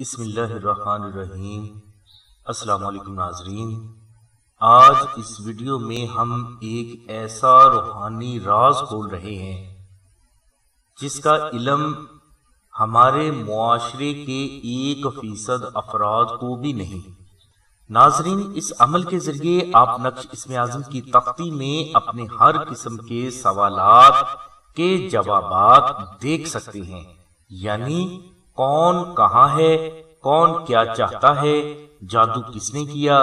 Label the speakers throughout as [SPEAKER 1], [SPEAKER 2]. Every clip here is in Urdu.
[SPEAKER 1] بسم اللہ الرحمن الرحیم۔ السلام علیکم ناظرین، آج اس ویڈیو میں ہم ایک ایسا روحانی راز کھول رہے ہیں جس کا علم ہمارے معاشرے کے 1% افراد کو بھی نہیں۔ ناظرین، اس عمل کے ذریعے آپ نقش اسم اعظم کی تختی میں اپنے ہر قسم کے سوالات کے جوابات دیکھ سکتے ہیں، یعنی کون کہاں ہے، کون کیا چاہتا ہے، جادو کس نے کیا،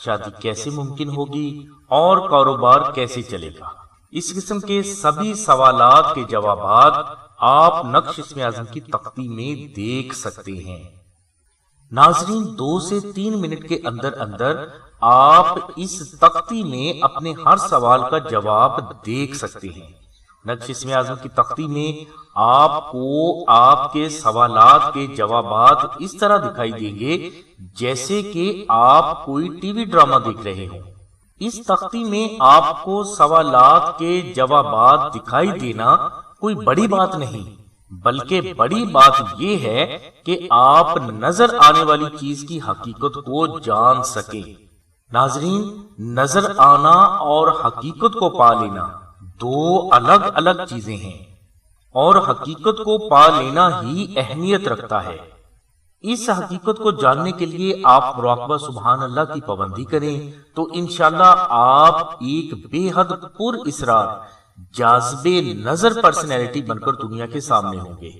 [SPEAKER 1] شادی کیسے ممکن ہوگی اور کاروبار کیسے چلے گا۔ اس قسم کے سبھی سوالات کے جوابات آپ نقش اسم اعظم کی تختی میں دیکھ سکتے ہیں۔ ناظرین، 2 سے 3 منٹ کے اندر اندر آپ اس تختی میں اپنے ہر سوال کا جواب دیکھ سکتے ہیں۔ نقش اسم اعظم کی تختی میں آپ کو آپ کے سوالات کے جوابات اس طرح دکھائی دیں گے جیسے کہ آپ کوئی ٹی وی ڈرامہ دیکھ رہے ہوں۔ اس تختی میں آپ کو سوالات کے جوابات دکھائی دینا کوئی بڑی بات نہیں، بلکہ بڑی بات یہ ہے کہ آپ نظر آنے والی چیز کی حقیقت کو جان سکیں۔ ناظرین، نظر آنا اور حقیقت کو پا لینا 2 الگ الگ چیزیں ہیں، اور حقیقت کو پا لینا ہی اہمیت رکھتا ہے۔ اس حقیقت کو جاننے کے لیے آپ مراقبہ سبحان اللہ کی پابندی کریں تو انشاءاللہ آپ ایک بے حد پر اسرار جاذب نظر پرسنالٹی بن کر دنیا کے سامنے ہوں گے،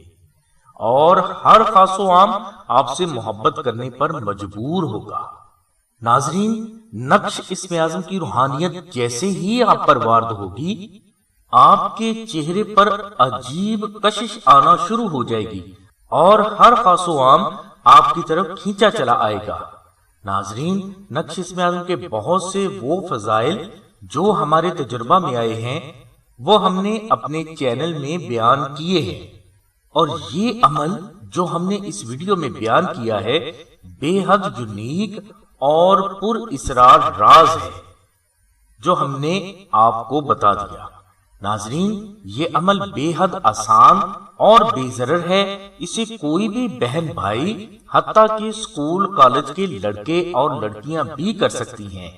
[SPEAKER 1] اور ہر خاص و عام آپ سے محبت کرنے پر مجبور ہوگا۔ ناظرین، نقش اسم اعظم کی روحانیت جیسے ہی آپ پر وارد ہوگی، آپ کے چہرے پر عجیب کشش آنا شروع ہو جائے گی اور ہر خاص و عام آپ کی طرف کھینچا چلا آئے گا۔ ناظرین، نقش اسم اعظم کے بہت سے وہ فضائل جو ہمارے تجربہ میں آئے ہیں وہ ہم نے اپنے چینل میں بیان کیے ہیں، اور یہ عمل جو ہم نے اس ویڈیو میں بیان کیا ہے بے حد یونیک اور پر اسرار راز ہے جو ہم نے آپ کو بتا دیا۔ ناظرین، یہ عمل بے حد آسان اور بے ضرر ہے، اسے کوئی بھی بہن بھائی حتیٰ کہ اسکول کالج کے لڑکے اور لڑکیاں بھی کر سکتی ہیں،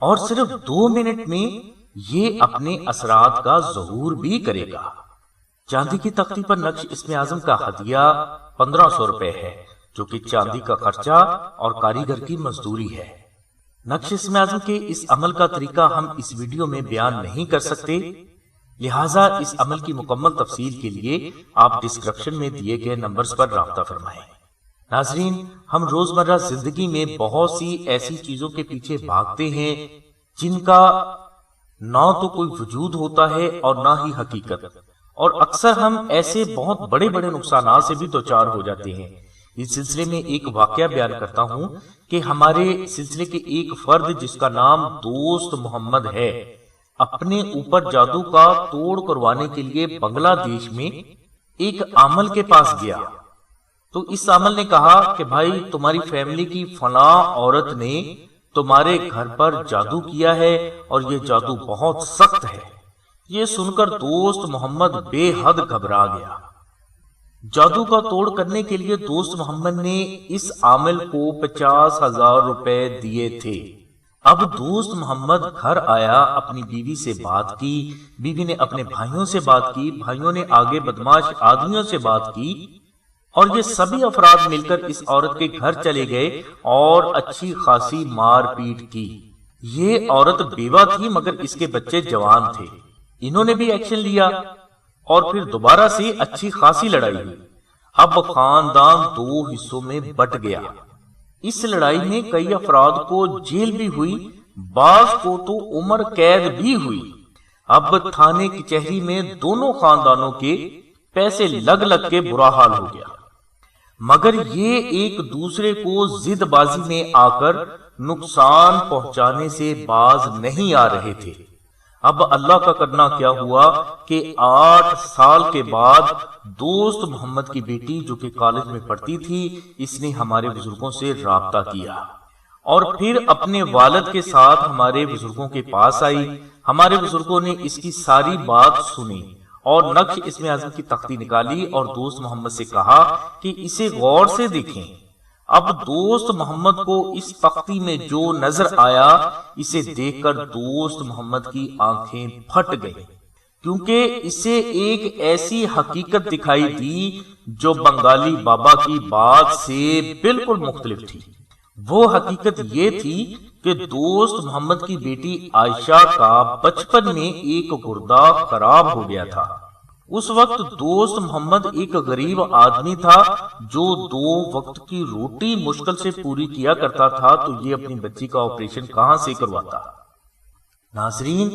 [SPEAKER 1] اور صرف 2 منٹ میں یہ اپنے اثرات کا ظہور بھی کرے گا۔ چاندی کی تختی پر نقش اسم اعظم کا ہدیہ 1500 روپے ہے، جو کہ چاندی کا خرچہ اور کاریگر کی مزدوری ہے۔ نقش اسم اعظم کے اس عمل کا طریقہ ہم اس ویڈیو میں بیان نہیں کر سکتے، لہٰذا اس عمل کی مکمل تفصیل کے لیے آپ ڈسکرپشن میں دیے گئے نمبرز پر رابطہ فرمائیں۔ ناظرین، ہم روزمرہ زندگی میں بہت سی ایسی چیزوں کے پیچھے بھاگتے ہیں جن کا نہ تو کوئی وجود ہوتا ہے اور نہ ہی حقیقت، اور اکثر ہم ایسے بہت بڑے بڑے نقصانات سے بھی دوچار ہو جاتے ہیں۔ اس سلسلے میں ایک واقعہ بیان کرتا ہوں کہ ہمارے سلسلے کے ایک فرد جس کا نام دوست محمد ہے، اپنے اوپر جادو کا توڑ کروانے کے لیے بنگلہ دیش میں ایک عامل کے پاس گیا۔ تو اس عامل نے کہا کہ بھائی، تمہاری فیملی کی فلاں عورت نے تمہارے گھر پر جادو کیا ہے اور یہ جادو بہت سخت ہے۔ یہ سن کر دوست محمد بے حد گھبرا گیا۔ جادو کا توڑ کرنے کے لیے دوست محمد نے اس عامل کو 50,000 روپے دیے تھے۔ اب دوست محمد گھر آیا، اپنی بیوی سے بات کی، بیوی نے اپنے بھائیوں سے بات کی، بھائیوں نے آگے بدماش آدمیوں سے بات کی، اور یہ سبھی افراد مل کر اس عورت کے گھر چلے گئے اور اچھی خاصی مار پیٹ کی۔ یہ عورت بیوہ تھی مگر اس کے بچے جوان تھے، انہوں نے بھی ایکشن لیا اور پھر دوبارہ سے اچھی خاصی لڑائی ہوئی۔ اب خاندان 2 حصوں میں بٹ گیا۔ اس لڑائی میں کئی افراد کو جیل بھی ہوئی، بعض کو تو عمر قید بھی ہوئی۔ اب تھانے کچہری میں دونوں خاندانوں کے پیسے لگ لگ کے برا حال ہو گیا، مگر یہ ایک دوسرے کو ضد بازی میں آ کر نقصان پہنچانے سے باز نہیں آ رہے تھے۔ اب اللہ کا کرنا کیا ہوا کہ 8 سال کے بعد دوست محمد کی بیٹی جو کہ کالج میں پڑھتی تھی، اس نے ہمارے بزرگوں سے رابطہ کیا اور پھر اپنے والد کے ساتھ ہمارے بزرگوں کے پاس آئی۔ ہمارے بزرگوں نے اس کی ساری بات سنی اور نقش اسم اعظم کی تختی نکالی اور دوست محمد سے کہا کہ اسے غور سے دیکھیں۔ اب دوست محمد کو اس تختی میں جو نظر آیا اسے دیکھ کر دوست محمد کی آنکھیں پھٹ گئیں، کیونکہ اسے ایک ایسی حقیقت دکھائی دی جو بنگالی بابا کی بات سے بالکل مختلف تھی۔ وہ حقیقت یہ تھی کہ دوست محمد کی بیٹی عائشہ کا بچپن میں ایک گردہ خراب ہو گیا تھا۔ اس وقت دوست محمد ایک غریب آدمی تھا جو 2 وقت کی روٹی مشکل سے پوری کیا کرتا تھا، تو یہ اپنی بچی کا آپریشن کہاں سے کرواتا؟ ناظرین،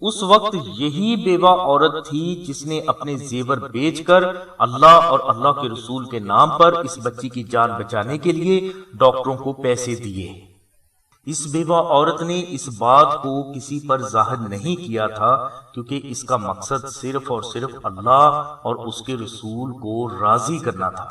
[SPEAKER 1] اس وقت یہی بیوہ عورت تھی جس نے اپنے زیور بیچ کر اللہ اور اللہ کے رسول کے نام پر اس بچی کی جان بچانے کے لیے ڈاکٹروں کو پیسے دیے۔ اس بیوہ عورت نے اس بات کو کسی پر ظاہر نہیں کیا تھا، کیونکہ اس کا مقصد صرف اور صرف اللہ اور اس کے رسول کو راضی کرنا تھا۔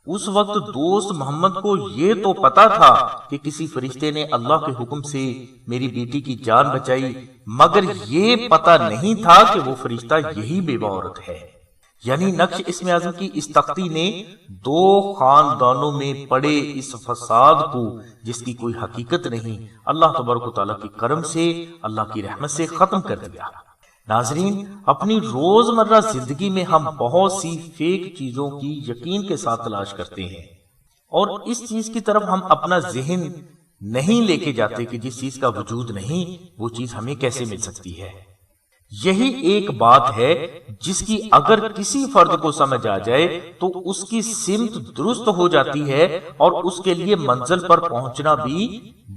[SPEAKER 1] اس وقت دوست محمد کو یہ تو پتا تھا کہ کسی فرشتے نے اللہ کے حکم سے میری بیٹی کی جان بچائی، مگر یہ پتا نہیں تھا کہ وہ فرشتہ یہی بیوہ عورت ہے۔ یعنی نقش اسم اعظم کی اس تختی نے 2 خاندانوں میں پڑے اس فساد کو، جس کی کوئی حقیقت نہیں، اللہ تبارک و تعالیٰ کے کرم سے، اللہ کی رحمت سے ختم کر دیا۔ ناظرین، اپنی روزمرہ زندگی میں ہم بہت سی فیک چیزوں کی یقین کے ساتھ تلاش کرتے ہیں، اور اس چیز کی طرف ہم اپنا ذہن نہیں لے کے جاتے کہ جس چیز کا وجود نہیں وہ چیز ہمیں کیسے مل سکتی ہے۔ یہی ایک بات ہے جس کی اگر کسی فرد کو سمجھ آ جائے تو اس کی سمت درست ہو جاتی ہے، اور اس کے لیے منزل پر پہنچنا بھی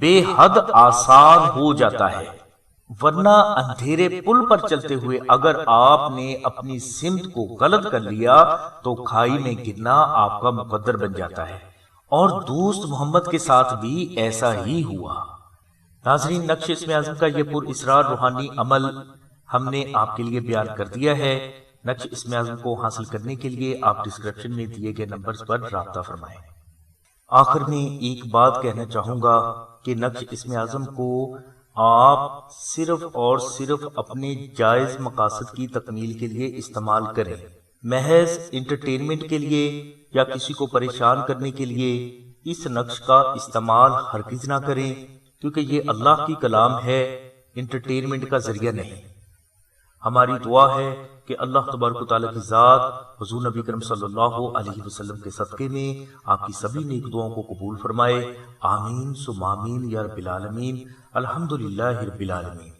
[SPEAKER 1] بے حد آسان ہو جاتا ہے۔ ورنہ اندھیرے پل پر چلتے ہوئے اگر آپ نے اپنی سمت کو غلط کر لیا تو کھائی میں گرنا آپ کا مقدر بن جاتا ہے، اور دوست محمد کے ساتھ بھی ایسا ہی ہوا۔ ناظرین، نقش اسم اعظم کا یہ پر اسرار روحانی عمل ہم نے آپ کے لیے بیان کر دیا ہے۔ نقش اسم اعظم کو حاصل کرنے کے لیے آپ ڈسکرپشن میں دیے گئے نمبرز پر رابطہ فرمائیں۔ آخر میں ایک بات کہنا چاہوں گا کہ نقش اسم اعظم کو آپ صرف اور صرف اپنے جائز مقاصد کی تکمیل کے لیے استعمال کریں، محض انٹرٹینمنٹ کے لیے یا کسی کو پریشان کرنے کے لیے اس نقش کا استعمال ہرگز نہ کریں، کیونکہ یہ اللہ کی کلام ہے، انٹرٹینمنٹ کا ذریعہ نہیں۔ ہماری دعا ہے کہ اللہ تبارک و تعالیٰ کی ذات حضور نبی کرم صلی اللہ علیہ وسلم کے صدقے میں آپ کی سبھی نیک دعاؤں کو قبول فرمائے۔ آمین ثم آمین یا رب العالمین۔ الحمدللہ رب العالمین۔